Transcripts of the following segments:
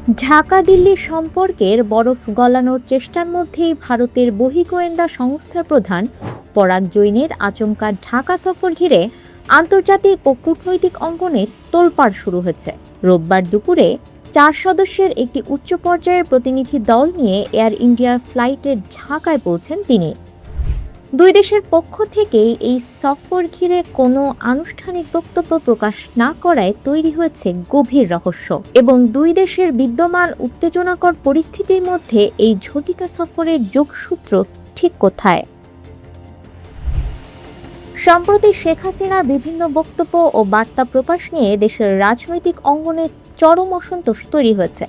ঢাকা দিল্লি সম্পর্কের বরফ গলানোর চেষ্টার মধ্যেই ভারতের বহিঃগোয়েন্দা সংস্থার প্রধান পরাগ জৈনের আচমকা ঢাকা সফর ঘিরে আন্তর্জাতিক ও কূটনৈতিক অঙ্গনে তোলপাড় শুরু হয়েছে। রোববার দুপুরে 4 সদস্যের একটি উচ্চ পর্যায়ের প্রতিনিধি দল নিয়ে এয়ার ইন্ডিয়ার ফ্লাইটে ঢাকায় পৌঁছেন তিনি। দুই দেশের পক্ষ থেকেই এই সফর ঘিরে কোনো আনুষ্ঠানিক বক্তব্য প্রকাশ না করায় তৈরি হয়েছে গভীর রহস্য, এবং দুই দেশের বিদ্যমান উত্তেজনাকর পরিস্থিতির মধ্যে এই ঝটিকা সফরের যোগসূত্র ঠিক কোথায়। সম্প্রতি শেখ হাসিনার বিভিন্ন বক্তব্য ও বার্তা প্রকাশ নিয়ে দেশের রাজনৈতিক অঙ্গনে চরম অসন্তোষ তৈরি হয়েছে।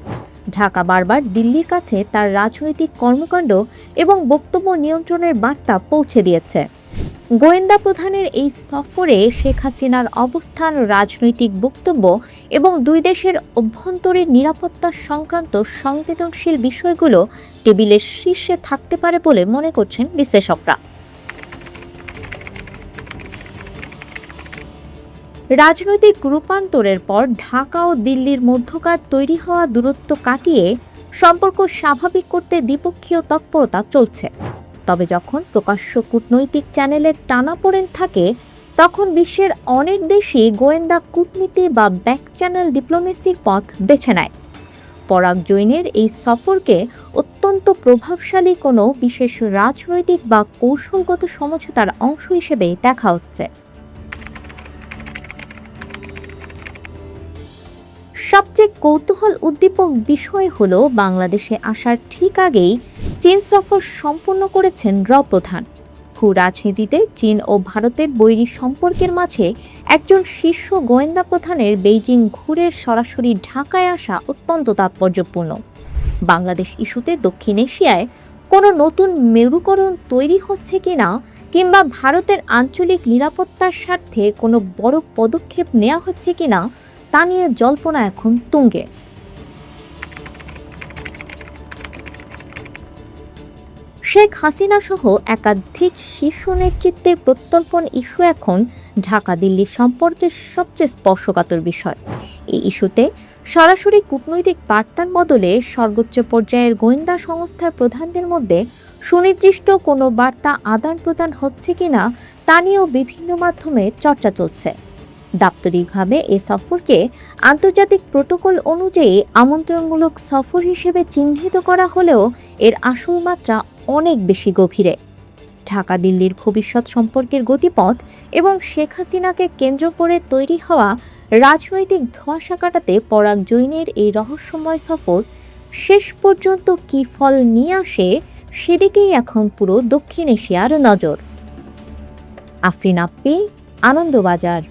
ঢাকা বারবার দিল্লির কাছে তার রাজনৈতিক কর্মকাণ্ড এবং বক্তব্য নিয়ন্ত্রণের বার্তা পৌঁছে দিয়েছে। গোয়েন্দা প্রধানের এই সফরে শেখ হাসিনার অবস্থান, রাজনৈতিক বক্তব্য এবং দুই দেশের অভ্যন্তরীণ নিরাপত্তা সংক্রান্ত সংবেদনশীল বিষয়গুলো টেবিলের শীর্ষে থাকতে পারে বলে মনে করছেন বিশ্লেষকরা। রাজনৈতিক রূপান্তরের পর ঢাকা ও দিল্লির মধ্যকার তৈরি হওয়া দূরত্ব কাটিয়ে সম্পর্ক স্বাভাবিক করতে দ্বিপক্ষীয় তৎপরতা চলছে। তবে যখন প্রকাশ্য কূটনৈতিক চ্যানেলের টানাপোড়েন থাকে, তখন বিশ্বের অনেক দেশই গোয়েন্দা কূটনীতি বা ব্যাক চ্যানেল ডিপ্লোমেসির পথ বেছে নেয়। পরাগ জৈনের এই সফরকে অত্যন্ত প্রভাবশালী কোনো বিশেষ রাজনৈতিক বা কৌশলগত সমঝোতার অংশ হিসেবে দেখা হচ্ছে। সবচেয়ে কৌতূহল উদ্দীপক বিষয় হলো, বাংলাদেশে আসার ঠিক আগেই চীন সফর সম্পন্ন করেছেন প্রধান। ভূ রাজনীতিতে চীন ও ভারতের বৈরী সম্পর্কের মাঝে একজন শীর্ষ গোয়েন্দা প্রধানের বেইজিং ঘুরে সরাসরি ঢাকায় আসা অত্যন্ত তাৎপর্যপূর্ণ। বাংলাদেশ ইস্যুতে দক্ষিণ এশিয়ায় কোনো নতুন মেরুকরণ তৈরি হচ্ছে কিনা, কিংবা ভারতের আঞ্চলিক নিরাপত্তার স্বার্থে কোনো বড় পদক্ষেপ নেওয়া হচ্ছে কিনা তা নিয়ে জল্পনা এখন তুঙ্গে। শেখ হাসিনা সহ একাধিক শীর্ষ নেতৃত্বের প্রত্যর্পণ ইস্যু এখন ঢাকা দিল্লি সম্পর্কের সবচেয়ে স্পর্শকাতর বিষয়। এই ইস্যুতে সরাসরি কূটনৈতিক বার্তার বদলে সর্বোচ্চ পর্যায়ের গোয়েন্দা সংস্থার প্রধানদের মধ্যে সুনির্দিষ্ট কোনো বার্তা আদান প্রদান হচ্ছে কিনা তা নিয়েও বিভিন্ন মাধ্যমে চর্চা চলছে। দাপ্তরিকভাবে এ সফরকে আন্তর্জাতিক প্রোটোকল অনুযায়ী আমন্ত্রণমূলক সফর হিসেবে চিহ্নিত করা হলেও এর আসল মাত্রা অনেক বেশি গভীরে। ঢাকা দিল্লির ভবিষ্যৎ সম্পর্কের গতিপথ এবং শেখ হাসিনাকে কেন্দ্র করে তৈরি হওয়া রাজনৈতিক ধোঁয়াশা কাটাতে পরাগ জৈনের এই রহস্যময় সফর শেষ পর্যন্ত কী ফল নিয়ে আসে, সেদিকেই এখন পুরো দক্ষিণ এশিয়ার নজর। আফরিন আপ্পি, আনন্দবাজার।